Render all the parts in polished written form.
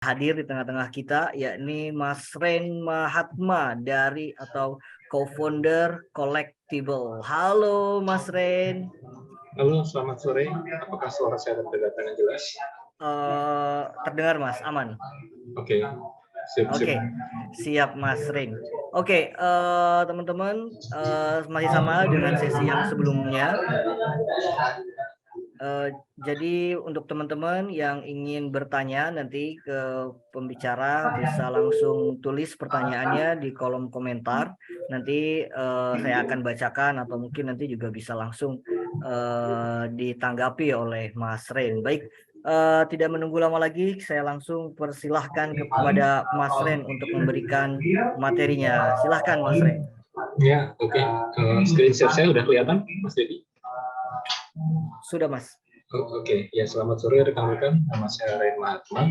hadir di tengah-tengah kita, yakni Mas Ren Mahatma dari atau co-founder Collectible. Halo Mas Ren. Halo, selamat sore. Apakah suara saya terdengar dengan jelas? Terdengar Mas, aman. Oke, sip. Oke, siap Mas Ren. Oke, teman-teman, masih sama dengan sesi yang sebelumnya. Jadi untuk teman-teman yang ingin bertanya nanti ke pembicara bisa langsung tulis pertanyaannya di kolom komentar. Nanti saya akan bacakan atau mungkin nanti juga bisa langsung ditanggapi oleh Mas Ren. Baik, tidak menunggu lama lagi, saya langsung persilahkan kepada Mas Ren untuk memberikan materinya. Silahkan Mas Ren. Ya, oke. Screen share saya udah kelihatan, Mas Dedi? Sudah Mas. Oke, ya selamat sore rekan-rekan. Nama saya Ren Mahatma.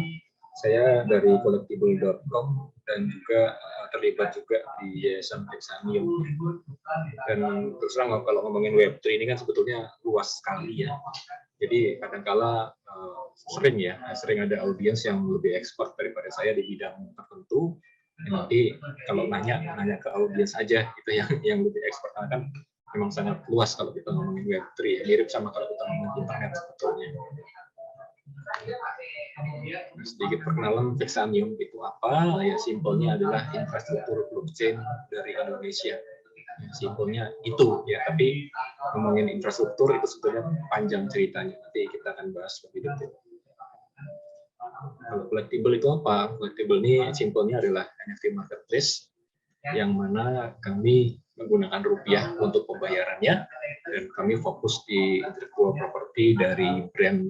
Saya dari collectible.com dan juga terlibat juga di Yayasan Exanium. Dan terus terang kalau ngomongin Web3 ini kan sebetulnya luas sekali ya. Jadi kadang-kala sering ada audiens yang lebih expert daripada saya di bidang tertentu. Nanti kalau nanya ke audiens aja itu yang lebih expert, karena kan memang sangat luas kalau kita ngomongin Web3 ya. Mirip sama kalau kita ngomongin internet sebetulnya. Sedikit perkenalan Exanium itu apa? Ya simpelnya adalah infrastruktur blockchain dari Indonesia. Ya, simpelnya itu ya, tapi ngomongin infrastruktur itu sebetulnya panjang ceritanya. Nanti kita akan bahas lebih detail. Kalau collectible itu apa? Collectible ini simpelnya adalah NFT marketplace yang mana kami menggunakan rupiah untuk pembayarannya, dan kami fokus di intellectual property dari brand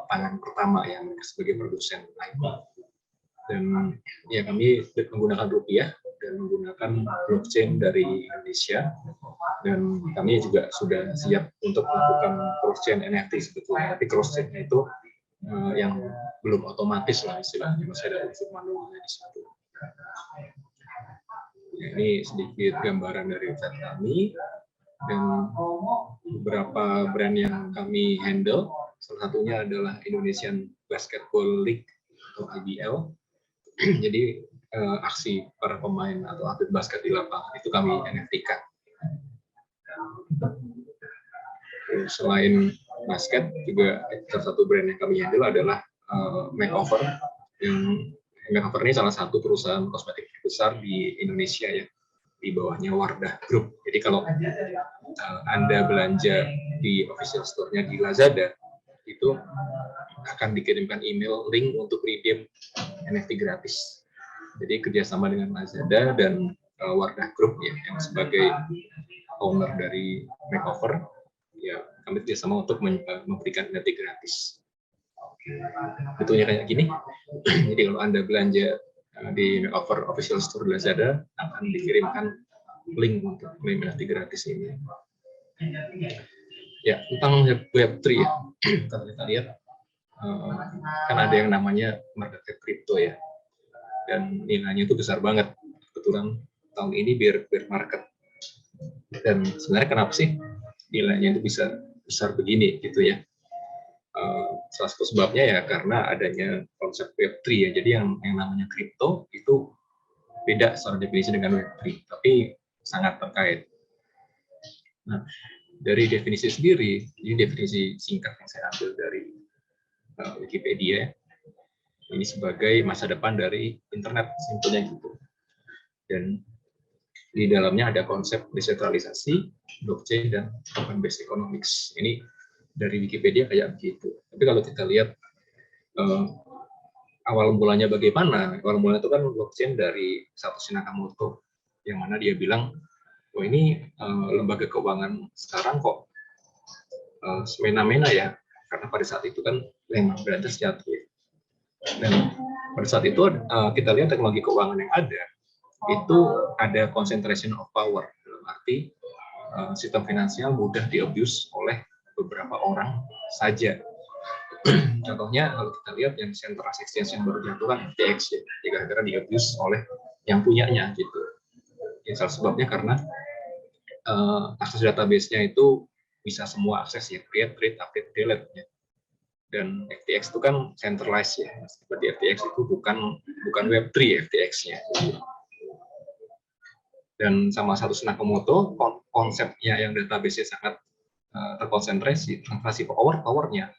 pangan pertama yang sebagai produsen IP. Dan ya kami menggunakan rupiah dan menggunakan blockchain dari Indonesia, dan kami juga sudah siap untuk melakukan cross-chain NFT sebetulnya, tapi cross-chain-nya itu yang belum otomatis lah istilahnya, masih ada unsur manualnya di situ. Ya, ini sedikit gambaran dari website kami dan beberapa brand yang kami handle. Salah satunya adalah Indonesian Basketball League atau IBL. Jadi aksi para pemain atau atlet basket di lapangan itu kami NFT-kan. Selain basket, juga salah satu brand yang kami handle adalah Makeover. Yang Makeover ini salah satu perusahaan kosmetik besar di Indonesia ya, di bawahnya Wardah Group. Jadi kalau Anda belanja di official store-nya di Lazada, itu akan dikirimkan email link untuk redeem NFT gratis. Jadi kerjasama dengan Lazada dan Wardah Group ya, yang sebagai owner dari Makeover, ya kami kerjasama untuk memberikan NFT gratis. Betulnya kayak gini. Jadi kalau Anda belanja di Makeover official store Lazada, akan dikirimkan link untuk klaim NFT gratis ini. Ya, tentang Web3 ya. Kalau kita lihat kan ada yang namanya market crypto ya, dan nilainya itu besar banget. Kebetulan tahun ini bear market, dan sebenarnya kenapa sih nilainya itu bisa besar begini gitu ya? Salah satu sebabnya ya karena adanya konsep Web3 ya. Jadi yang namanya kripto itu beda secara definisi dengan Web3, tapi sangat terkait. Nah, dari definisi sendiri, ini definisi singkat yang saya ambil dari Wikipedia, ini sebagai masa depan dari internet, simpelnya gitu. Dan di dalamnya ada konsep desentralisasi, blockchain, dan open-based economics. Ini dari Wikipedia kayak begitu. Tapi kalau kita lihat awal mulanya bagaimana, awal mulanya itu kan blockchain dari Satoshi Nakamoto, yang mana dia bilang, oh ini lembaga keuangan sekarang kok semena-mena ya, karena pada saat itu kan memang berantas jatuh ya. Dan pada saat itu kita lihat teknologi keuangan yang ada, itu ada concentration of power, dalam arti sistem finansial mudah di-abuse oleh beberapa orang saja. Contohnya kalau kita lihat yang centralized exchange yang baru diaturkan FTX ya, gara-gara di-abuse oleh yang punyanya gitu. Ya, salah sebabnya karena akses database-nya itu bisa semua akses ya, create, read, update, delete ya. Dan FTX itu kan centralized ya. Seperti FTX itu bukan Web3 FTX-nya. Dan sama Satoshi Nakamoto, konsepnya yang database-nya sangat terkonsentrasi, transaksi powernya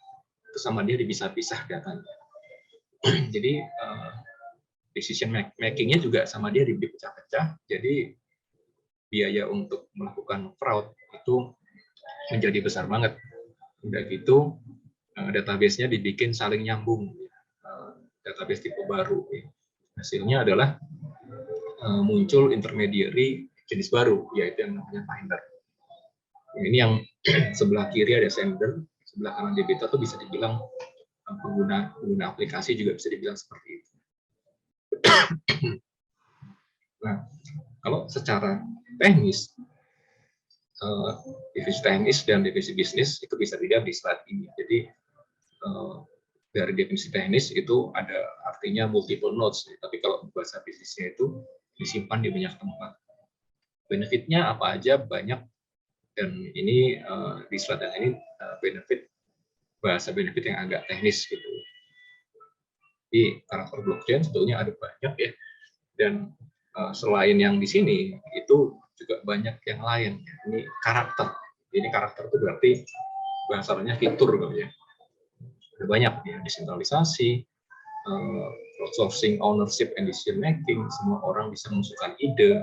itu sama dia dipisah-pisah datanya. Jadi decision making-nya juga sama dia dipecah-pecah. Jadi biaya untuk melakukan fraud itu menjadi besar banget. Udah gitu database-nya dibikin saling nyambung, database tipe baru. Hasilnya adalah muncul intermediary jenis baru, yaitu yang namanya Finder. Ini yang sebelah kiri ada sender, sebelah kanan debitor itu bisa dibilang pengguna aplikasi juga bisa dibilang seperti itu. Nah, kalau secara teknis, divisi teknis dan divisi bisnis itu bisa dilihat di slide ini. Jadi dari definisi teknis itu ada artinya multiple nodes, tapi kalau bahasa bisnisnya itu disimpan di banyak tempat. Benefitnya apa aja banyak, dan ini di slide yang ini bahasa benefit yang agak teknis gitu. Di karakter blockchain sebetulnya ada banyak ya, dan selain yang di sini itu juga banyak yang lain. Ini karakter itu berarti bahasanya fitur gitu ya. Ada banyak ya, desentralisasi, crowdsourcing, ownership and decision making, semua orang bisa mengusulkan ide,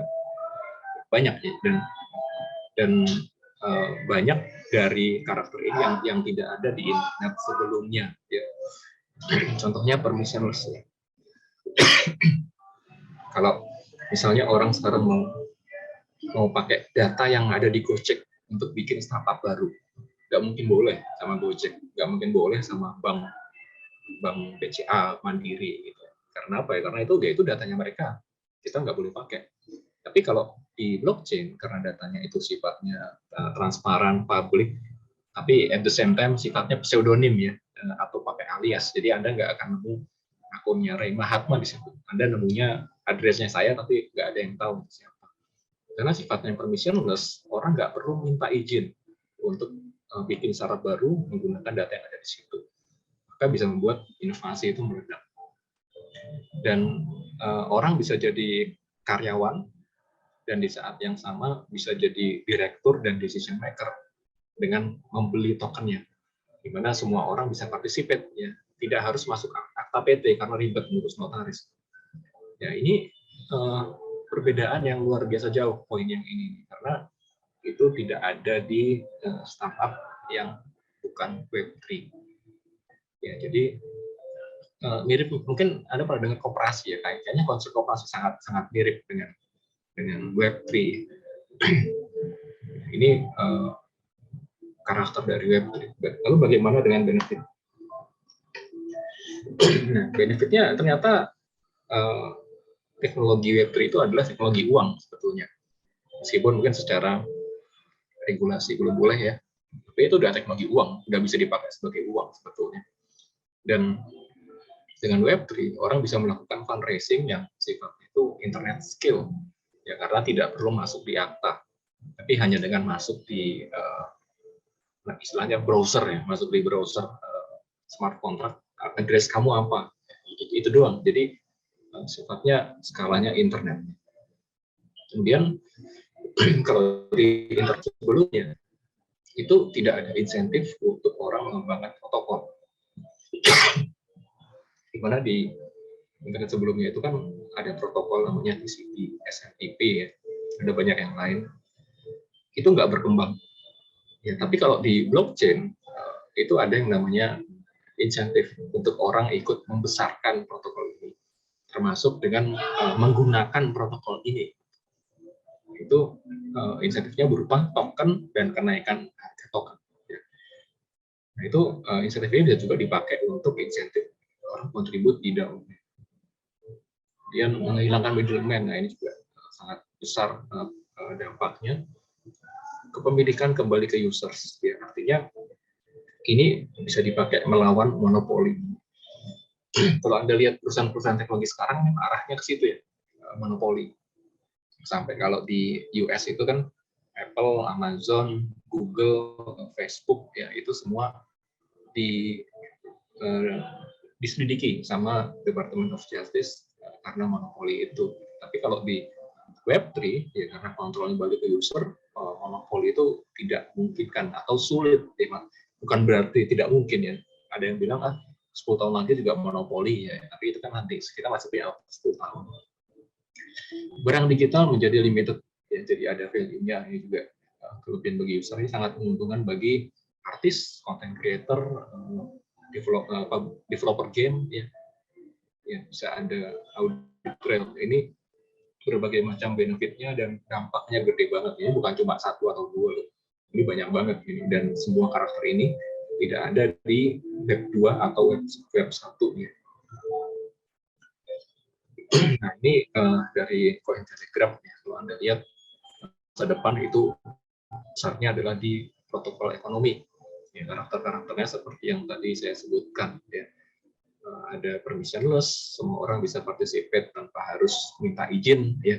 banyak ya, dan banyak dari karakter ini yang tidak ada di internet sebelumnya ya. Contohnya permissionless ya. Kalau misalnya orang sekarang mau pakai data yang ada di Gojek untuk bikin startup baru, nggak mungkin boleh sama Gojek, nggak mungkin boleh sama bank BCA, Mandiri gitu. Karena apa ya? Karena itu datanya mereka, kita nggak boleh pakai. Tapi kalau di blockchain, karena datanya itu sifatnya transparan, publik, tapi at the same time sifatnya pseudonym ya, atau pakai alias. Jadi Anda nggak akan nemu akunnya Ray Mahatma di situ. Anda nemunya addressnya saya, tapi nggak ada yang tahu siapa. Karena sifatnya permissionless, orang nggak perlu minta izin untuk bikin syarat baru menggunakan data yang ada di situ. Maka bisa membuat inovasi itu meledak. Dan orang bisa jadi karyawan, dan di saat yang sama bisa jadi direktur dan decision maker dengan membeli tokennya, di mana semua orang bisa participate ya, tidak harus masuk akta PT karena ribet ngurus notaris. Ya ini perbedaan yang luar biasa jauh poin yang ini, karena itu tidak ada di startup yang bukan Web3. Ya jadi mirip, mungkin Anda pernah dengar koperasi ya, kayaknya konsep koperasi sangat mirip dengan Web3. Ini karakter dari Web3. Lalu bagaimana dengan benefit? Nah, benefitnya ternyata teknologi Web3 itu adalah teknologi uang sebetulnya. Meskipun mungkin secara regulasi belum boleh ya, tapi itu udah teknologi uang, udah bisa dipakai sebagai uang sebetulnya. Dan dengan Web3, orang bisa melakukan fundraising yang sifatnya itu internet skill. Ya, karena tidak perlu masuk di akta, tapi hanya dengan masuk di istilahnya browser ya, masuk di browser smart contract, address kamu apa, itu doang. Jadi sifatnya skalanya internet. Kemudian kalau di internet sebelumnya itu tidak ada insentif untuk orang mengembangkan protokol. Di mana di internet sebelumnya itu kan ada protokol namanya TCP, SMTP ya, ada banyak yang lain, itu nggak berkembang. Ya, tapi kalau di blockchain itu ada yang namanya insentif untuk orang ikut membesarkan protokol ini, termasuk dengan menggunakan protokol ini. Itu insentifnya berupa token dan kenaikan harga token. Ya. Nah, itu insentif ini bisa juga dipakai untuk insentif orang kontribut di DAO. Kemudian menghilangkan middleman, nah ini juga sangat besar dampaknya. Kepemilikan kembali ke users, ya, artinya ini bisa dipakai melawan monopoli. Kalau Anda lihat perusahaan-perusahaan teknologi sekarang arahnya ke situ ya, monopoli. Sampai kalau di US itu kan Apple, Amazon, Google, Facebook ya, itu semua diselidiki sama Department of Justice karena monopoli itu. Tapi kalau di Web3 ya karena kontrolnya balik ke user, monopoli itu tidak memungkinkan atau sulit. Bukan berarti tidak mungkin ya. Ada yang bilang 10 tahun lagi juga monopoli ya, tapi itu kan nanti kita masih punya 10 tahun. Barang digital menjadi limited ya, jadi ada value-nya. Ini juga kelebihan bagi user, ini sangat menguntungkan bagi artis, content creator, developer game ya, bisa ada audit trail. Ini berbagai macam benefitnya dan dampaknya gede banget. Ini bukan cuma satu atau dua, ini banyak banget ini, dan semua karakter ini tidak ada di web 2 atau web 1 ya. Nah ini dari Cointelegraph ya, kalau Anda lihat ke depan itu besarnya adalah di protokol ekonomi ya, karakternya seperti yang tadi saya sebutkan ya. Ada permissionless, semua orang bisa participate tanpa harus minta izin ya.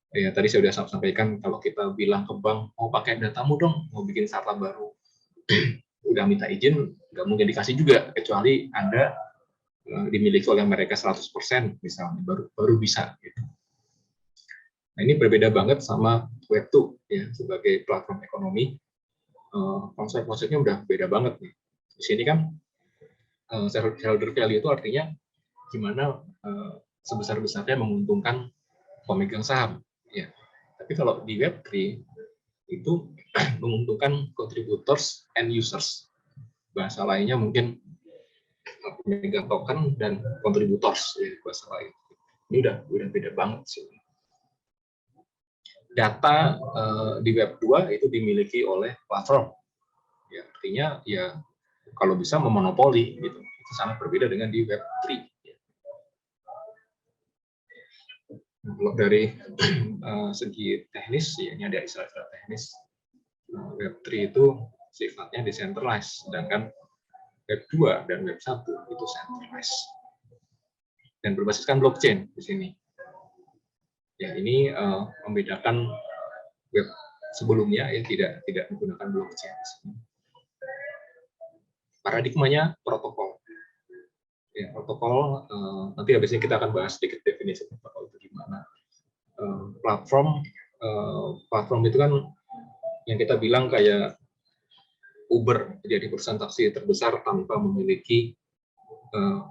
Ya tadi saya sudah sampaikan, kalau kita bilang ke bank mau pakai datamu dong, mau bikin startup baru, udah minta izin nggak mungkin dikasih juga, kecuali Anda dimiliki oleh mereka 100% misalnya, baru bisa gitu. Nah ini berbeda banget sama Web2 ya, sebagai platform ekonomi. Konsep-konsepnya udah beda banget nih. Di sini kan shareholder value itu artinya gimana sebesar-besarnya menguntungkan pemegang saham ya. Tapi kalau di Web3 itu menguntungkan contributors and users. Bahasa lainnya mungkin pemegang token dan contributors ya, bahasa lain. Ini udah beda banget sih. Data di Web 2 itu dimiliki oleh platform. Ya, artinya ya kalau bisa memonopoli gitu. Itu sangat berbeda dengan di Web 3. Kalau dari segi teknis, ya ini ada istilah-istilah teknis. Web 3 itu sifatnya decentralized, sedangkan Web 2 dan Web 1 itu centralized. Dan berbasiskan blockchain di sini. Ya, ini membedakan web sebelumnya ya, tidak menggunakan blockchain di sini. Paradigmanya protokol. Ya, protokol nanti habisnya kita akan bahas sedikit definisi protokol itu gimana. Platform itu kan yang kita bilang kayak Uber, jadi perusahaan taksi terbesar tanpa memiliki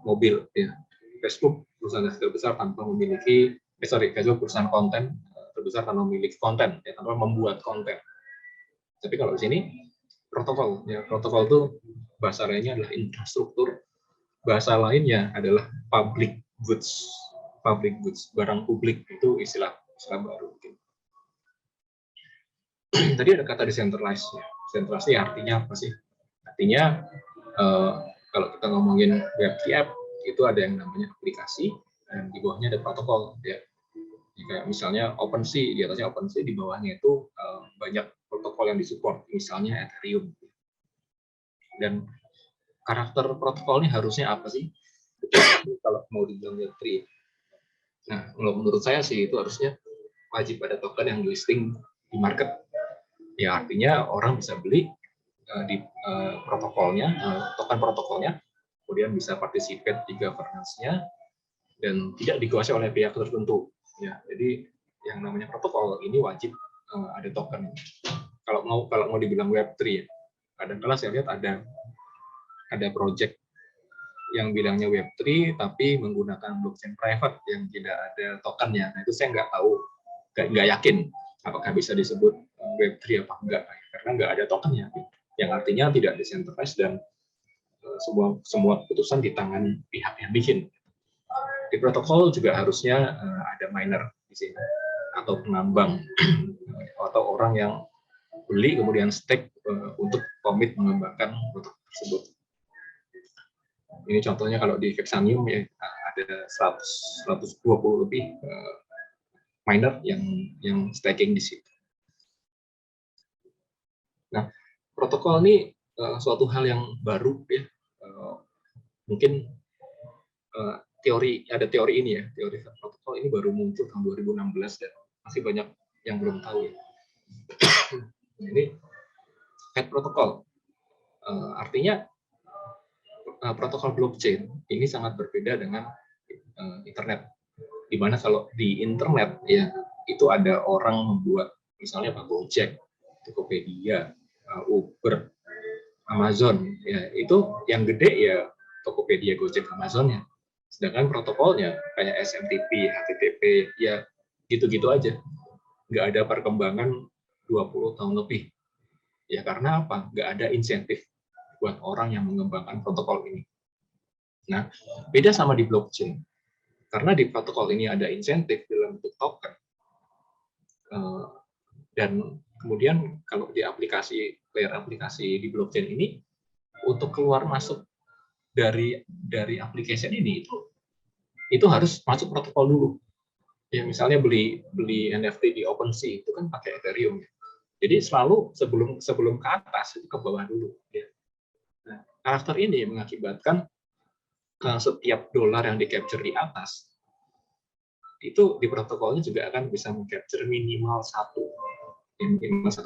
mobil ya. Facebook perusahaan taksi terbesar tanpa memiliki Facebook perusahaan konten terbesar tanpa memiliki konten ya, tanpa membuat konten. Tapi kalau di sini protokol ya, protokol itu bahasa lainnya adalah infrastruktur, bahasa lainnya adalah public goods, barang publik, itu istilah baru. Tadi ada kata decentralized ya. Decentralized artinya apa sih? Artinya kalau kita ngomongin web3 app itu ada yang namanya aplikasi dan di bawahnya ada protokol ya. Kayak misalnya OpenSea, di atasnya OpenSea, di bawahnya itu banyak protokol yang disupport, misalnya Ethereum. Dan karakter protokol ini harusnya apa sih kalau mau dibilang Web3? Nah, menurut saya sih itu harusnya wajib ada token yang listing di market. Ya artinya orang bisa beli di protokolnya, token protokolnya, kemudian bisa participate di governance-nya dan tidak dikuasai oleh pihak tertentu. Ya, jadi yang namanya protokol ini wajib ada token. Kalau mau dibilang Web3, kadang-kadang saya lihat ada project yang bilangnya Web3 tapi menggunakan blockchain private yang tidak ada tokennya. Nah, itu saya nggak tahu, nggak yakin apakah bisa disebut Web3 apa enggak, karena nggak ada tokennya, yang artinya tidak decentralized dan semua keputusan di tangan pihak yang bikin. Di protokol juga harusnya ada miner di sini atau penambang atau orang yang beli kemudian stake untuk komit mengembangkan produk tersebut. Ini contohnya kalau di Vexanium ya ada 120 lebih miner yang staking di situ. Nah, protokol ini suatu hal yang baru ya. Mungkin ada teori ini ya, teori protokol ini baru muncul tahun 2016 dan masih banyak yang belum tahu ya. Ini head protokol artinya protokol blockchain ini sangat berbeda dengan internet. Di mana kalau di internet ya itu ada orang membuat misalnya Pak Gojek, Tokopedia, Uber, Amazon, ya itu yang gede ya Tokopedia, Gojek, Amazonnya. Sedangkan protokolnya kayak SMTP, HTTP, ya gitu-gitu aja. Nggak ada perkembangan 20 tahun lebih. Ya karena apa? Nggak ada insentif buat orang yang mengembangkan protokol ini. Nah, beda sama di blockchain. Karena di protokol ini ada insentif dalam bentuk token. Dan kemudian kalau di aplikasi, layer aplikasi di blockchain ini, untuk keluar masuk dari application ini itu harus masuk protokol dulu. Ya misalnya beli NFT di OpenSea itu kan pakai Ethereum. Jadi selalu sebelum ke atas itu ke bawah dulu. Ya. Nah, karakter ini mengakibatkan setiap dolar yang di capture di atas itu di protokolnya juga akan bisa meng-capture minimal satu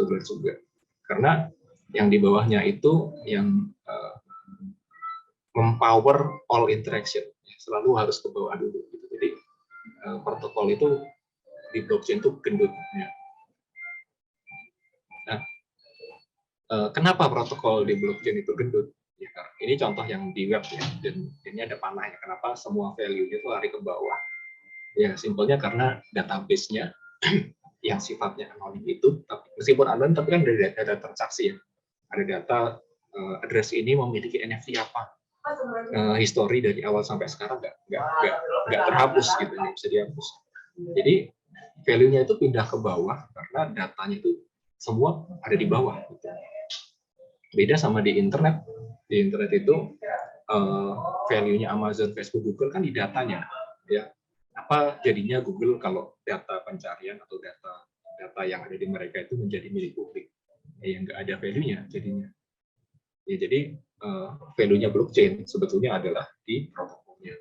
dolar juga. Karena yang di bawahnya itu yang mempower all interaction, selalu harus ke bawah dulu. Gitu. Jadi protokol itu di blockchain itu gendut. Ya. Nah, kenapa protokol di blockchain itu gendut? Ya, ini contoh yang di web ya, dan ini ada panahnya. Kenapa semua value-nya itu lari ke bawah? Ya, simpelnya karena database-nya yang sifatnya anonim itu, meskipun anonim tapi kan ada data transaksi ya. Ada data address ini memiliki NFT apa, history dari awal sampai sekarang nggak terhapus gitu, nggak bisa dihapus. Jadi value-nya itu pindah ke bawah karena datanya itu semua ada di bawah. Gitu. Beda sama di internet. Di internet itu value-nya Amazon, Facebook, Google kan di datanya. Ya, apa jadinya Google kalau data pencarian atau data yang ada di mereka itu menjadi milik publik? Yang nggak ada value-nya jadinya. Ya, jadi value-nya blockchain sebetulnya adalah di protokolnya.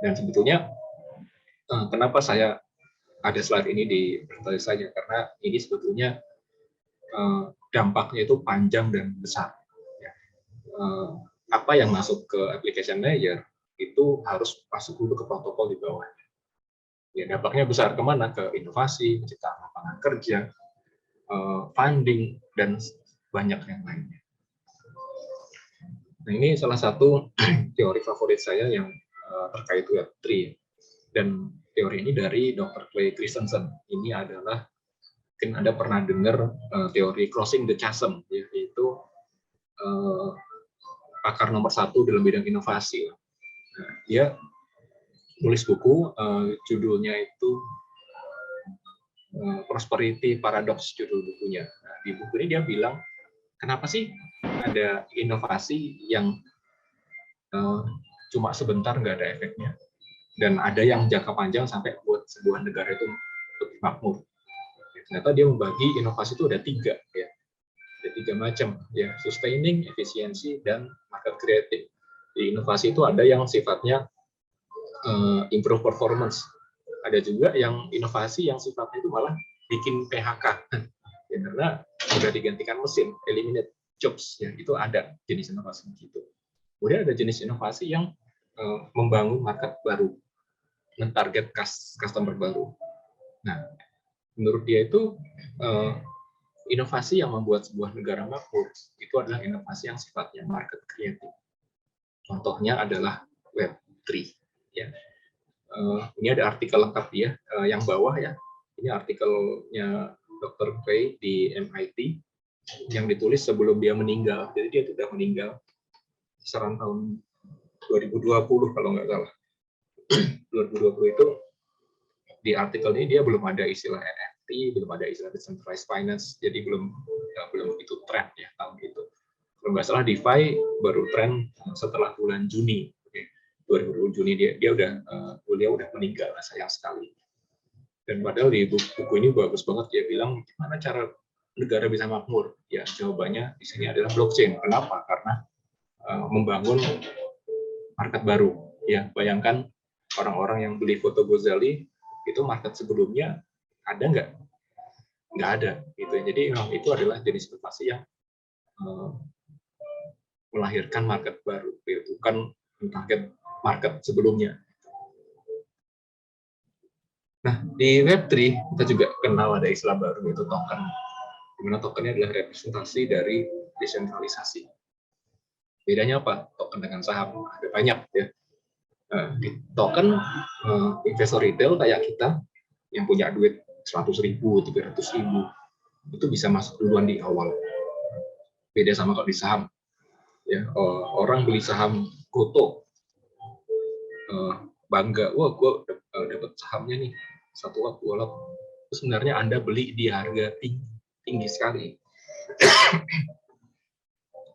Dan sebetulnya kenapa saya ada slide ini di presentasih saya, karena ini sebetulnya dampaknya itu panjang dan besar. Ya. Apa yang masuk ke application layer itu harus masuk dulu ke protokol di bawahnya. Ya, dampaknya besar kemana? Ke inovasi, menciptakan lapangan kerja, funding, dan banyak yang lainnya. Nah, ini salah satu teori favorit saya yang terkait Web3. Dan teori ini dari Dr. Clay Christensen. Ini adalah, mungkin Anda pernah dengar teori crossing the chasm, yaitu pakar nomor 1 dalam bidang inovasi. Nah, dia nulis buku, judulnya itu Prosperity Paradox, judul bukunya. Nah, di buku ini dia bilang, kenapa sih ada inovasi yang cuma sebentar nggak ada efeknya, dan ada yang jangka panjang sampai buat sebuah negara itu lebih makmur. Ternyata dia membagi inovasi itu ada 3, ya. Ada 3 macam, ya, sustaining, efisiensi, dan market creating. Di inovasi itu ada yang sifatnya improve performance. Ada juga yang inovasi yang sifatnya itu malah bikin PHK. Ya, karena sudah digantikan mesin, eliminate jobs, ya, itu ada jenis inovasi begitu. Kemudian ada jenis inovasi yang membangun market baru, mentarget customer baru. Nah, menurut dia itu inovasi yang membuat sebuah negara makmur itu adalah inovasi yang sifatnya market creating. Contohnya adalah Web3. Ya. Ini ada artikel lengkap dia, yang bawah ya. Ini artikelnya Dr. Clay di MIT yang ditulis sebelum dia meninggal. Jadi dia sudah meninggal kisaran tahun 2020 kalau nggak salah. 2020 itu di artikel ini dia belum ada istilah NFT, belum ada istilah decentralized finance, jadi belum itu tren ya tahun itu. Kalau nggak salah DeFi baru tren setelah bulan Juni. 2020 Juni dia udah meninggal, sayang sekali. Dan padahal di buku ini bagus banget, dia bilang gimana cara negara bisa makmur. Ya jawabannya di sini adalah blockchain. Kenapa? Karena membangun market baru. Ya bayangkan orang-orang yang beli foto Gozali itu market sebelumnya ada nggak? Nggak ada. Gitu. Jadi itu adalah jenis inovasi yang melahirkan market baru, bukan target market sebelumnya. Nah, di Web3 kita juga kenal ada istilah baru, yaitu token. Di mana tokennya adalah representasi dari desentralisasi. Bedanya apa? Token dengan saham ada banyak ya. Di token investor retail kayak kita yang punya duit 100.000, 300.000 itu bisa masuk duluan di awal. Beda sama kalau di saham. Ya, orang beli saham Goto bangga, wah gue dapat sahamnya nih 1 lot 2 lot. Itu sebenarnya Anda beli di harga tinggi sekali.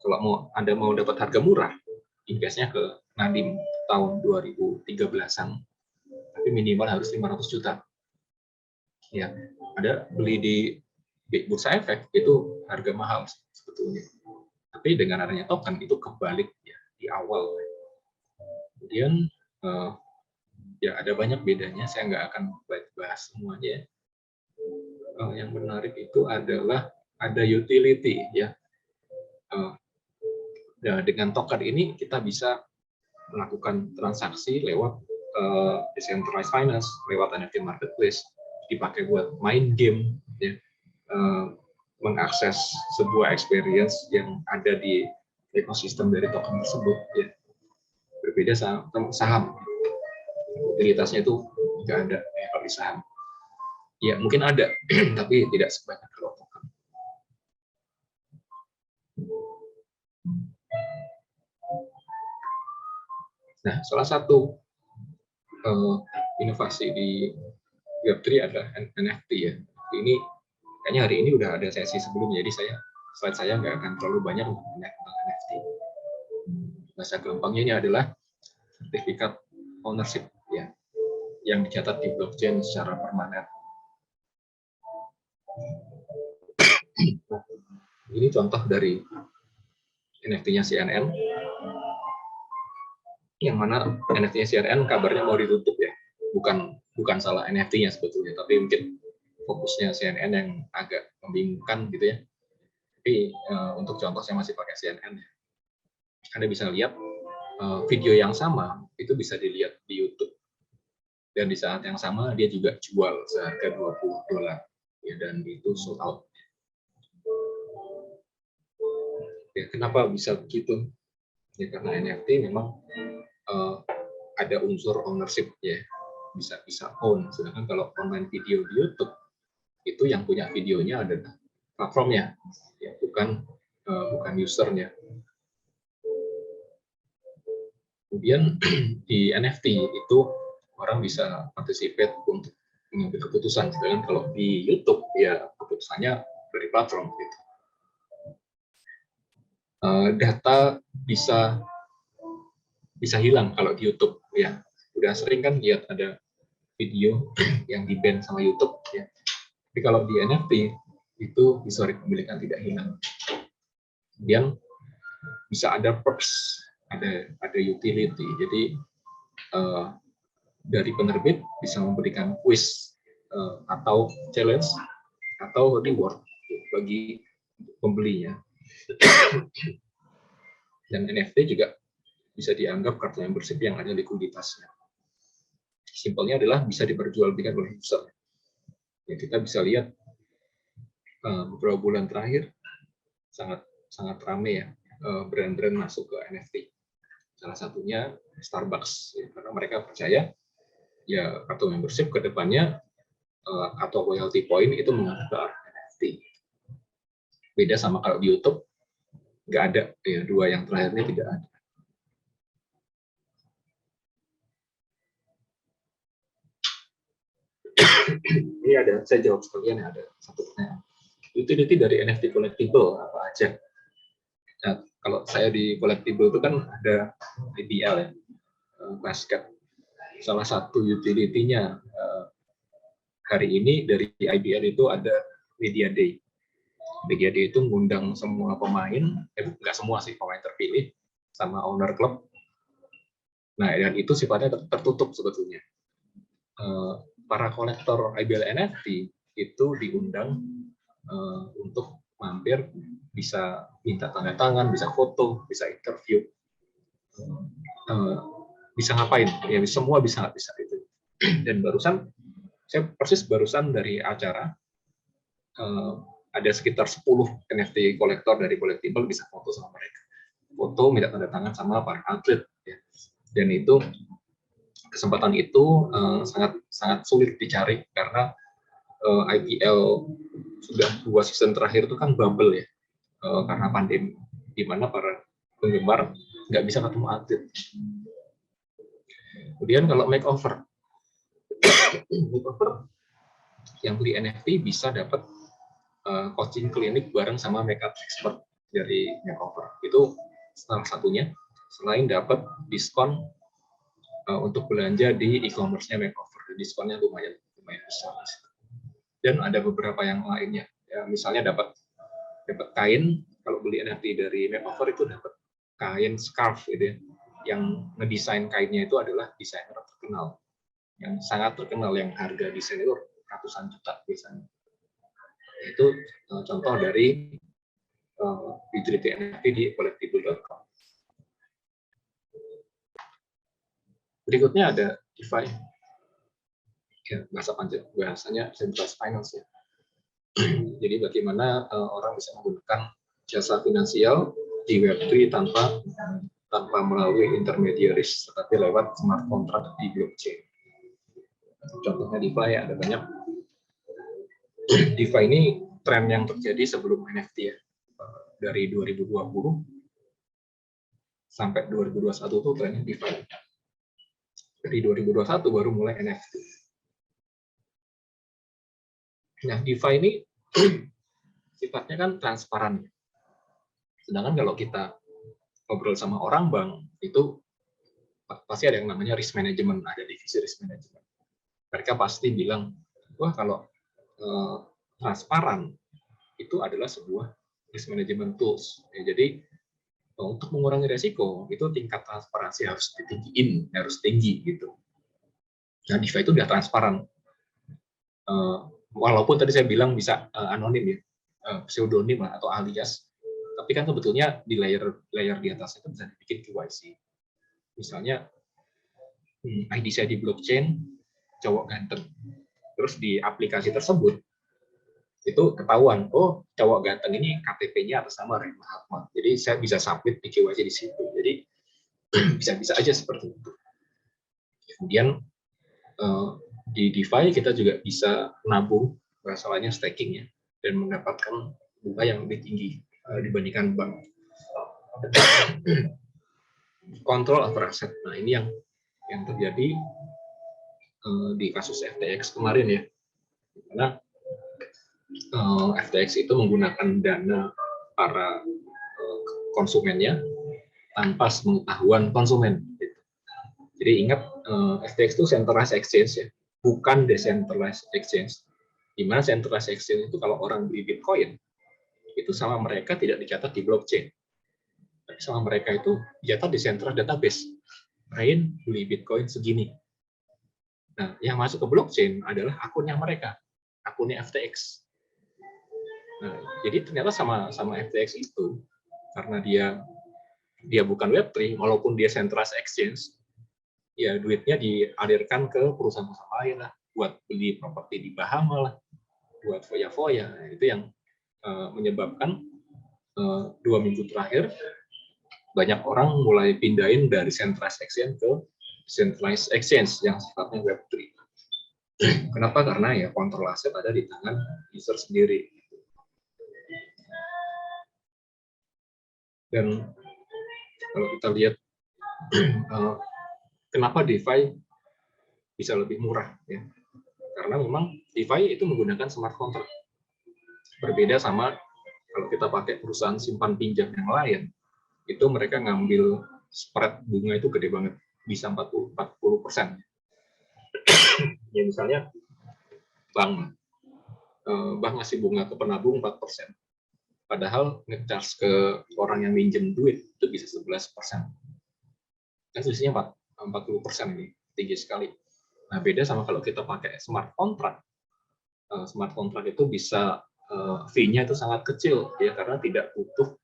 Kalau Anda mau dapat harga murah, investnya ke Nadiem tahun 2013-an, tapi minimal harus 500 juta. Ya, ada beli di bursa efek itu harga mahal sebetulnya. Tapi dengan adanya token itu kebalik ya di awal. Kemudian ya ada banyak bedanya, saya nggak akan bahas semuanya. Yang menarik itu adalah ada utility ya. Dengan token ini kita bisa melakukan transaksi lewat decentralized finance, lewat NFT marketplace, dipakai buat main game, ya, mengakses sebuah experience yang ada di ekosistem dari token tersebut. Ya. Berbeda sama saham, utilitasnya itu nggak ada ya, kalau di saham. Ya mungkin ada, tapi tidak sebanyak kalau token. Nah, salah satu inovasi di Web3 adalah NFT ya. Ini kayaknya hari ini udah ada sesi sebelumnya, jadi slide saya nggak akan terlalu banyak tentang NFT. Bahasa gampangnya ini adalah sertifikat ownership ya, yang dicatat di blockchain secara permanen. Ini contoh dari NFT-nya CNN, yang mana NFT-nya CNN kabarnya mau ditutup ya, bukan salah NFT-nya sebetulnya, tapi mungkin fokusnya CNN yang agak membingungkan gitu ya. Tapi untuk contoh saya masih pakai CNN ya. Anda bisa lihat video yang sama itu bisa dilihat di YouTube, dan di saat yang sama dia juga jual seharga $20 ya, dan itu sold out. Ya, kenapa bisa begitu? Ya karena NFT memang ada unsur ownership ya, bisa own. Sedangkan kalau online video di YouTube itu yang punya videonya adalah platformnya, ya bukan usernya. Kemudian di NFT itu orang bisa participate untuk mengambil keputusan. Sedangkan kalau di YouTube ya keputusannya dari platform gitu. Data bisa hilang kalau di YouTube ya. Udah sering kan lihat ada video yang di-ban sama YouTube ya. Tapi kalau di NFT itu historik kepemilikan tidak hilang. Kemudian bisa ada perks, ada utility. Jadi dari penerbit bisa memberikan quiz atau challenge atau reward bagi pembelinya. Dan NFT juga bisa dianggap kartu membership yang ada likuiditasnya. Simpelnya adalah bisa diperjualbelikan oleh user. Ya, kita bisa lihat beberapa bulan terakhir sangat ramai ya brand-brand masuk ke NFT. Salah satunya Starbucks ya, karena mereka percaya ya kartu membership ke depannya atau loyalty point itu mengarah ke NFT. Beda sama kalau di YouTube nggak ada ya, dua yang terakhirnya tidak ada. Ini ada, saya jawab sekalian ya, ada satu pertanyaan. Utility dari NFT collectible apa aja? Nah, kalau saya di collectible itu kan ada IBL ya, basket. Salah satu utility-nya hari ini dari IBL itu ada Media Day. Media Day itu mengundang semua pemain, nggak semua sih, pemain terpilih, sama owner klub. Nah, dan itu sifatnya tertutup sebetulnya. Para kolektor IBL NFT itu diundang untuk mampir bisa minta tanda tangan, bisa foto, bisa interview, bisa ngapain, ya semua bisa itu. Dan barusan saya barusan dari acara, ada sekitar 10 NFT kolektor dari Collectible bisa foto sama mereka, foto minta tanda tangan sama para atlet, ya. Dan itu kesempatan itu sangat sangat sulit dicari karena IPL sudah 2 season terakhir itu kan bubble ya, karena pandemi, di mana para penggemar nggak bisa ketemu atlet. Kemudian kalau makeover yang beli NFT bisa dapat coaching klinik bareng sama makeup expert dari makeover. Itu salah satunya, selain dapat diskon untuk belanja di e-commerce-nya makeover. Diskonnya lumayan besar. Dan ada beberapa yang lainnya. Ya, misalnya dapat kain, kalau beli NFT dari makeover itu dapat kain scarf gitu ya. Yang ngedesain kainnya itu adalah desainer terkenal, yang sangat terkenal, yang harga desain itu ratusan juta biasanya. Itu contoh dari utility NFT di collectible.com. Berikutnya ada DeFi, ya, bahasanya centralized finance ya. Jadi bagaimana orang bisa menggunakan jasa finansial di Web3 tanpa melalui intermediaries, tetapi lewat smart contract di blockchain. Contohnya DeFi ada banyak. DeFi ini tren yang terjadi sebelum NFT ya. Dari 2020 sampai 2021 itu trennya DeFi. Dari 2021 baru mulai NFT. Nah, DeFi ini sifatnya kan transparan. Sedangkan kalau kita ngobrol sama orang bank, itu pasti ada yang namanya risk management, ada divisi risk management. Mereka pasti bilang, wah kalau transparan itu adalah sebuah risk management tools. Ya, jadi untuk mengurangi resiko itu tingkat transparansi harus ditinggiin, harus tinggi gitu. Nah, DeFi itu udah transparan. Walaupun tadi saya bilang bisa anonim ya, pseudonym atau alias, tapi kan sebetulnya di layer di atas itu bisa dibikin KYC. Misalnya ID saya di blockchain cowok ganteng, terus di aplikasi tersebut itu ketahuan, oh cowok ganteng ini KTP-nya atas nama Ray Mahatma, jadi saya bisa submit di KYC di situ. Jadi bisa aja seperti itu. Kemudian di DeFi kita juga bisa nabung, masalahnya staking ya, dan mendapatkan bunga yang lebih tinggi dibandingkan bank. Kontrol over aset. Nah, ini yang terjadi di kasus FTX kemarin ya, karena FTX itu menggunakan dana para konsumennya tanpa pengetahuan konsumen. Jadi ingat, FTX itu centralized exchange ya, bukan decentralized exchange. Di mana centralized exchange itu kalau orang beli Bitcoin, itu sama mereka tidak dicatat di blockchain. Tapi sama mereka itu dicatat di central database. Rain beli Bitcoin segini. Nah, yang masuk ke blockchain adalah akunnya mereka, akunnya FTX. Nah, jadi ternyata sama FTX itu, karena dia bukan Web3, walaupun dia centralized exchange, ya duitnya dialirkan ke perusahaan-perusahaan lain lah, buat beli properti di Bahama lah, buat foya-foya. Nah, itu yang menyebabkan 2 minggu terakhir banyak orang mulai pindahin dari centralized exchange ke decentralized exchange yang sifatnya Web3. Kenapa? Karena ya kontrol aset ada di tangan user sendiri. Dan kalau kita lihat kenapa DeFi bisa lebih murah ya, karena memang DeFi itu menggunakan smart contract. Berbeda sama kalau kita pakai perusahaan simpan pinjam yang lain, itu mereka ngambil spread bunga itu gede banget, bisa 40%. Ya misalnya bank ngasih bunga ke penabung 4%. Padahal nge-charge ke orang yang minjem duit itu bisa 11%. Kan selisihnya 40% ini, tinggi sekali. Nah, beda sama kalau kita pakai smart contract. Smart contract itu bisa fee-nya itu sangat kecil ya, karena tidak butuh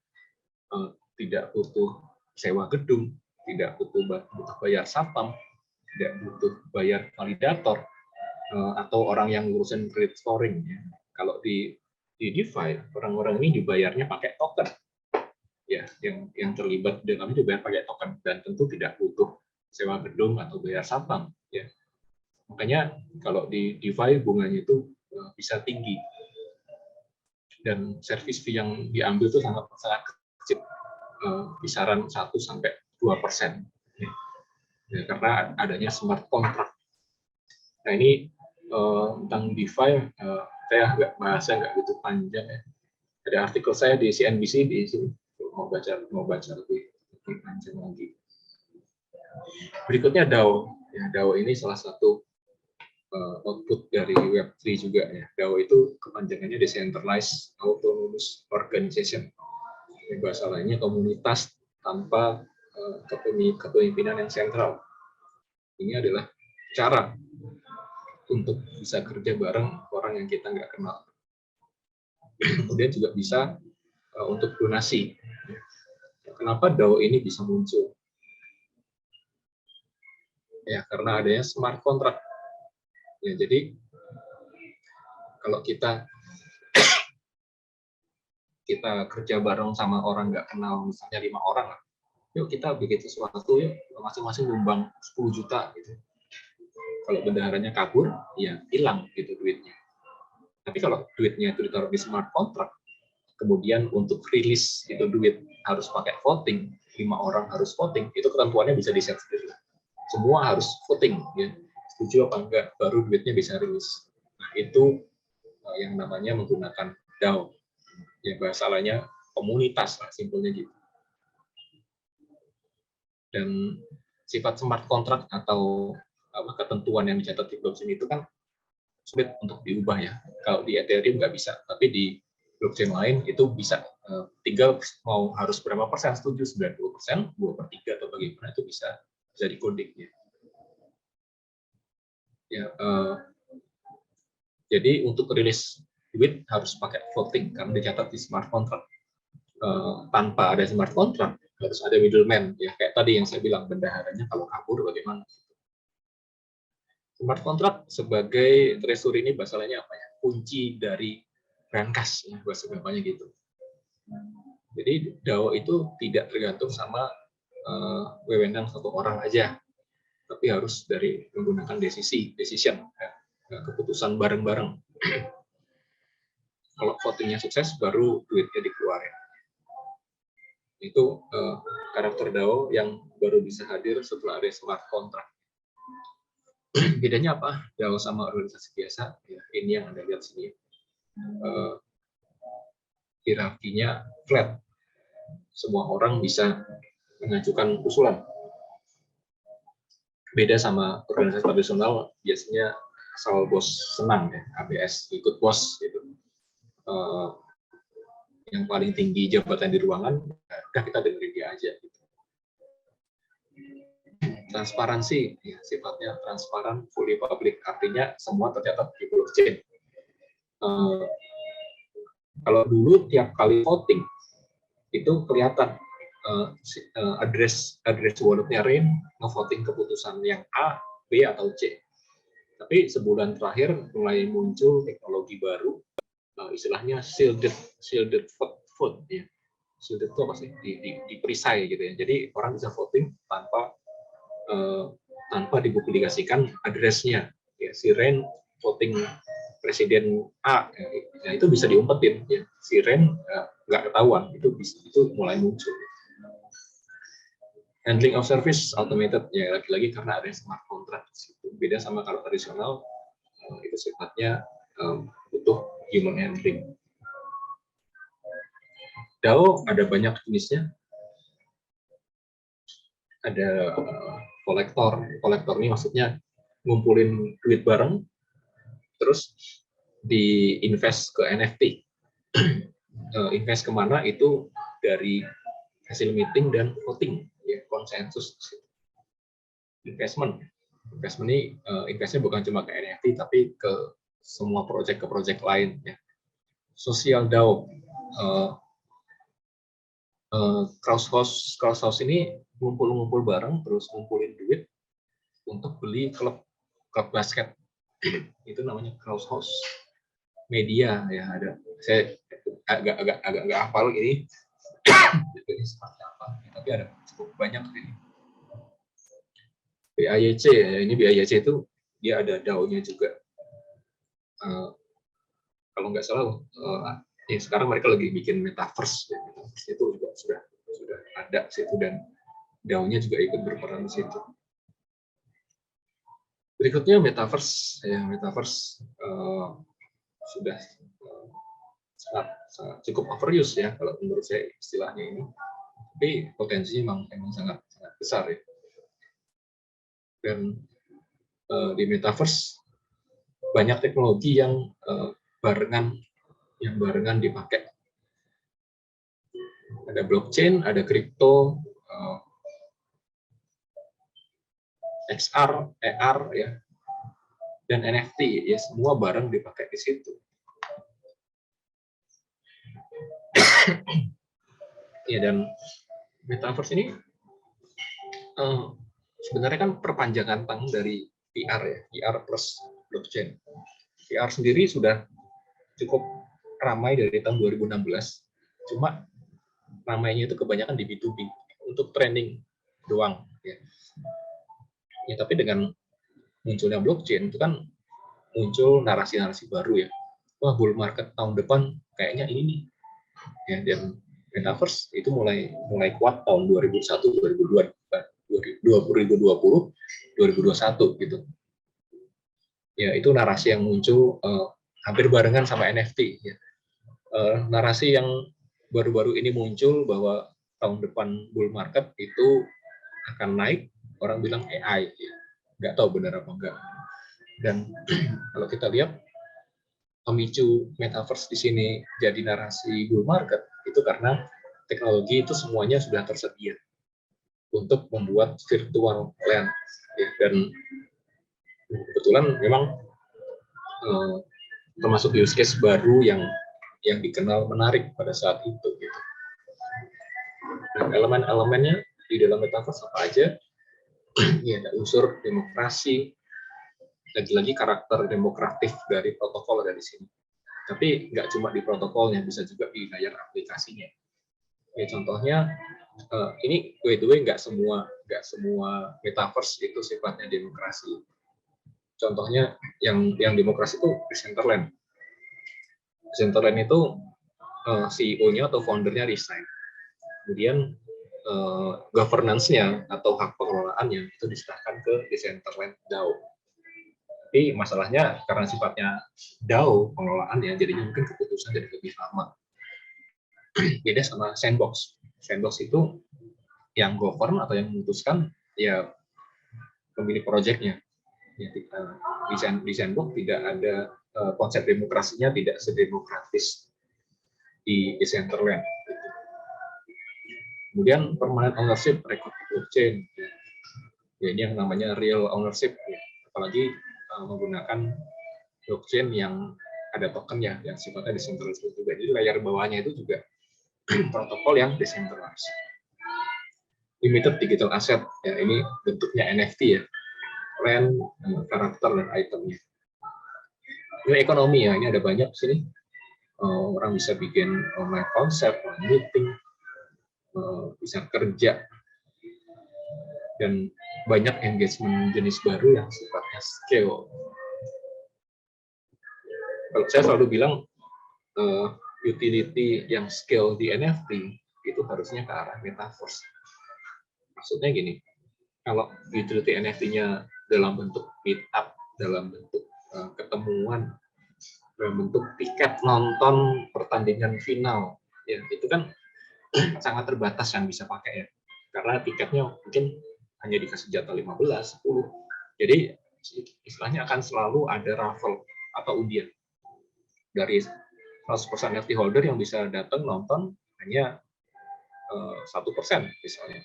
sewa gedung, tidak butuh bayar satpam, tidak butuh bayar validator atau orang yang ngurusin credit scoring ya. Kalau di DeFi orang-orang ini dibayarnya pakai token ya, yang terlibat di dalamnya dibayar pakai token dan tentu tidak butuh sewa gedung atau bayar satpam ya. Makanya kalau di DeFi bunganya itu bisa tinggi dan service fee yang diambil itu sangat kecil, kisaran 1-2%. Ya, karena adanya smart contract. Nah ini tentang DeFi, saya bahasnya nggak begitu panjang ya. Ada artikel saya di CNBC di sini, mau baca lebih panjang lagi. Berikutnya DAO. Ya, DAO ini salah satu output dari Web3 juga ya. DAO itu kepanjangannya Decentralized Autonomous Organization. Bahasa lainnya komunitas tanpa kepemimpinan yang sentral. Ini adalah cara untuk bisa kerja bareng orang yang kita nggak kenal. Kemudian juga bisa untuk donasi. Kenapa DAO ini bisa muncul? Ya, karena adanya smart contract. Ya, jadi kalau kita kerja bareng sama orang nggak kenal, misalnya 5 orang lah, yuk kita bikin sesuatu, yuk masing-masing nyumbang 10 juta gitu. Kalau bendaharanya kabur, ya hilang gitu duitnya. Tapi kalau duitnya itu ditaruh di smart contract, kemudian untuk rilis itu duit harus pakai voting, 5 orang harus voting, itu ketentuannya bisa di-set sendiri. Semua harus voting, ya. Setuju apa enggak, baru duitnya bisa rilis. Nah, itu yang namanya menggunakan DAO. Ya, bahasa lainnya komunitas lah, simpelnya gitu. Dan sifat smart contract atau ketentuan yang dicatat di blockchain itu kan sulit untuk diubah ya. Kalau di Ethereum nggak bisa, tapi di blockchain lain itu bisa. Tinggal mau harus berapa persen setuju, 90%, 2/3 atau bagaimana itu bisa dicoding ya. Jadi untuk rilis duit harus pakai voting karena dicatat di smart contract. Tanpa ada smart contract harus ada middleman ya, kayak tadi yang saya bilang, bendaharanya kalau kabur bagaimana. Smart contract sebagai treasury ini bahasa lainnya apa ya? Kunci dari brankas ya, bahasa gampangnya gitu. Jadi DAO itu tidak tergantung sama wewenang satu orang aja, tapi harus dari menggunakan decision ya, keputusan bareng-bareng. Kalau votingnya sukses, baru duitnya dikeluarin. Itu karakter DAO yang baru bisa hadir setelah ada smart contract. Bedanya apa DAO sama organisasi biasa? Ya, ini yang Anda lihat sini. Hierarkinya flat. Semua orang bisa mengajukan usulan. Beda sama organisasi tradisional, biasanya asal bos senang ya, ABS, ikut bos gitu. Yang paling tinggi jabatan di ruangan, udah kita dengerin dia aja. Gitu. Transparansi, ya, sifatnya transparan, fully public, artinya semua tercatat di blockchain. Kalau dulu tiap kali voting itu kelihatan address walletnya Rain ngevoting keputusan yang A, B atau C. Tapi sebulan terakhir mulai muncul teknologi baru, istilahnya shielded vote ya. Shielded itu apa sih? Di perisai gitu ya. Jadi orang bisa voting tanpa dipublikasikan addressnya. Ya, si Rain voting presiden A, ya, itu bisa diumpetin. Ya. Si Rain nggak ketahuan, itu mulai muncul. Handling of service automated, ya lagi-lagi karena ada smart contract. Beda sama kalau tradisional, itu sifatnya butuh human handling. DAO ada banyak jenisnya. Ada kolektor ini maksudnya ngumpulin duit bareng, terus diinvest ke NFT. Invest kemana itu dari hasil meeting dan voting, ya, konsensus. Investment ini investnya bukan cuma ke NFT tapi ke semua project lain ya. sosial DAO. Crowdhouse ini ngumpul-ngumpul bareng, terus ngumpulin duit untuk beli klub basket. Itu namanya Crowdhouse Media ya, ada. Saya agak nggak hafal ini seperti apa, tapi ada cukup banyak ini. BAYC ya, ini BAYC itu dia ada DAO-nya juga. Kalau nggak salah, ya sekarang mereka lagi bikin metaverse, ya. Itu juga sudah ada situ, dan DAO-nya juga ikut berperan di situ. Berikutnya metaverse, ya metaverse sudah sangat cukup overuse ya kalau menurut saya istilahnya ini, tapi potensinya memang sangat besar ya. Dan di metaverse banyak teknologi yang barengan dipakai. Ada blockchain, ada kripto, XR, AR ya, dan NFT ya, semua bareng dipakai di situ. Ya, dan metaverse ini sebenarnya kan perpanjangan tangan dari VR ya, VR plus blockchain. VR sendiri sudah cukup ramai dari tahun 2016, cuma ramainya itu kebanyakan di B2B untuk training doang ya. Ya, tapi dengan munculnya blockchain itu kan muncul narasi-narasi baru ya. Wah, bull market tahun depan kayaknya ini nih. Ya, dan metaverse itu mulai kuat tahun 2001, 2020, 2021 gitu. Ya, itu narasi yang muncul hampir barengan sama NFT ya. Narasi yang baru-baru ini muncul bahwa tahun depan bull market itu akan naik, orang bilang AI ya. Nggak tahu benar apa enggak. Dan kalau kita lihat pemicu metaverse di sini jadi narasi bull market itu karena teknologi itu semuanya sudah tersedia untuk membuat virtual land ya. Dan kebetulan memang termasuk use case baru yang dikenal menarik pada saat itu gitu. Dan elemen-elemennya di dalam metaverse apa aja? Ya, ada unsur demokrasi, lagi-lagi karakter demokratif dari protokol ada di sini. Tapi nggak cuma di protokolnya, bisa juga di layar aplikasinya. Ya, contohnya ini by the way nggak semua metaverse itu sifatnya demokrasi. Contohnya yang demokrasi itu Decentraland. Decentraland itu CEO-nya atau foundernya resign. Kemudian governance-nya atau hak pengelolaannya itu diserahkan ke Decentraland DAO. Tapi masalahnya karena sifatnya DAO pengelolaannya, jadinya mungkin keputusan jadi lebih lama. Beda sama sandbox. Sandbox itu yang govern atau yang memutuskan ya pemilik proyeknya. Ya, di sandbox tidak ada konsep demokrasinya, tidak sedemokratis di Decentraland. Kemudian permanent ownership record blockchain, ya, ini yang namanya real ownership, ya. Apalagi menggunakan blockchain yang ada tokennya yang sifatnya decentralized juga. Jadi layar bawahnya itu juga protokol yang decentralized. Limited digital asset, ya ini bentuknya NFT ya, land, karakter dan itemnya. Ini ekonomi ya, ini ada banyak sini. Orang bisa bikin online konsep, meeting, bisa kerja, dan banyak engagement jenis baru yang sifatnya scale. Kalau saya selalu bilang utility yang scale di NFT itu harusnya ke arah metaverse. Maksudnya gini, kalau utility NFT-nya dalam bentuk meetup, dalam bentuk ketemuan, dalam bentuk tiket nonton pertandingan final, ya itu kan sangat terbatas yang bisa pakai ya, karena tiketnya mungkin hanya dikasih jatah 15, 10. Jadi istilahnya akan selalu ada raffle atau undian. Dari 100% NFT holder yang bisa datang nonton hanya 1% misalnya.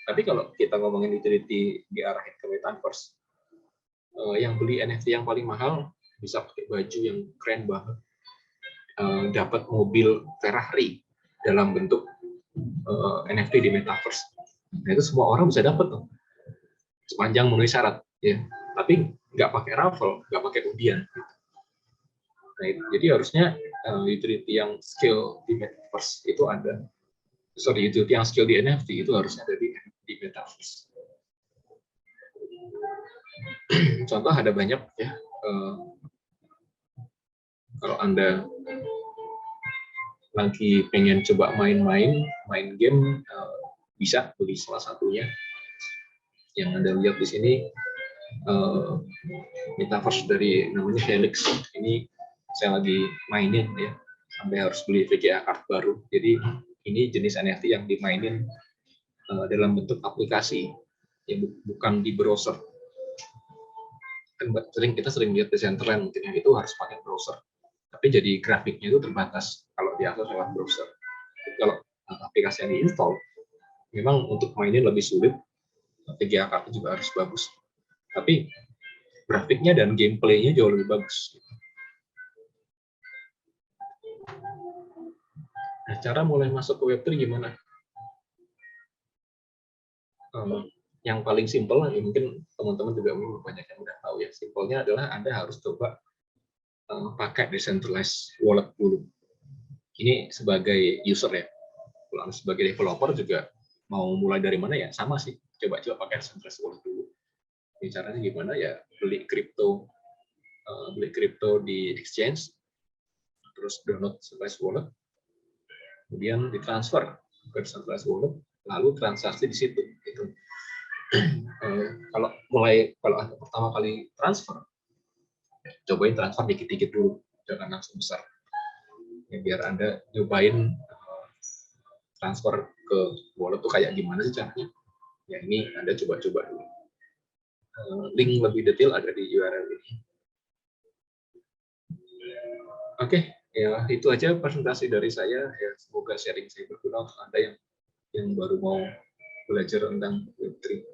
Tapi kalau kita ngomongin utility diarahin ke metaverse, yang beli NFT yang paling mahal bisa pakai baju yang keren banget, dapat mobil Ferrari dalam bentuk NFT di Metaverse. Nah, itu semua orang bisa dapat tuh, sepanjang memenuhi syarat, ya. Tapi nggak pakai raffle, nggak pakai undian. Nah, jadi harusnya utility yang skill di Metaverse itu ada, utility yang skill di NFT itu harusnya ada di Metaverse. Contoh ada banyak ya. Kalau Anda lagi pengen coba main game, bisa beli salah satunya. Yang Anda lihat di sini Metaverse dari namanya Helix. Ini saya lagi mainin ya, sampai harus beli VGA card baru. Jadi ini jenis NFT yang dimainin dalam bentuk aplikasi, yang bukan di browser. Kan kita sering lihat Decentraland mungkin yang itu harus pakai browser, tapi jadi grafiknya itu terbatas kalau diakses lewat browser. Jadi kalau aplikasi yang diinstal, memang untuk mainin lebih sulit, VGA card juga harus bagus, tapi grafiknya dan gameplaynya jauh lebih bagus. Nah, cara mulai masuk ke Web3 gimana? Yang paling simpel, mungkin teman-teman juga banyak yang udah tahu ya, simpelnya adalah Anda harus coba pakai decentralized wallet dulu. Ini sebagai user ya. Kalau sebagai developer juga mau mulai dari mana ya, sama sih, coba-coba pakai decentralized wallet dulu. Ini caranya gimana ya, beli kripto di exchange, terus download decentralized wallet, kemudian ditransfer ke decentralized wallet, lalu transaksi di situ. Gitu. Kalau Anda pertama kali transfer, cobain transfer dikit-dikit dulu, jangan langsung besar. Ya, biar Anda cobain transfer ke wallet tuh kayak gimana sih caranya. Ya, ini Anda coba-coba dulu. Link lebih detail ada di URL ini. Oke, ya itu aja presentasi dari saya. Ya, semoga sharing saya berguna untuk Anda yang baru mau belajar tentang Web3.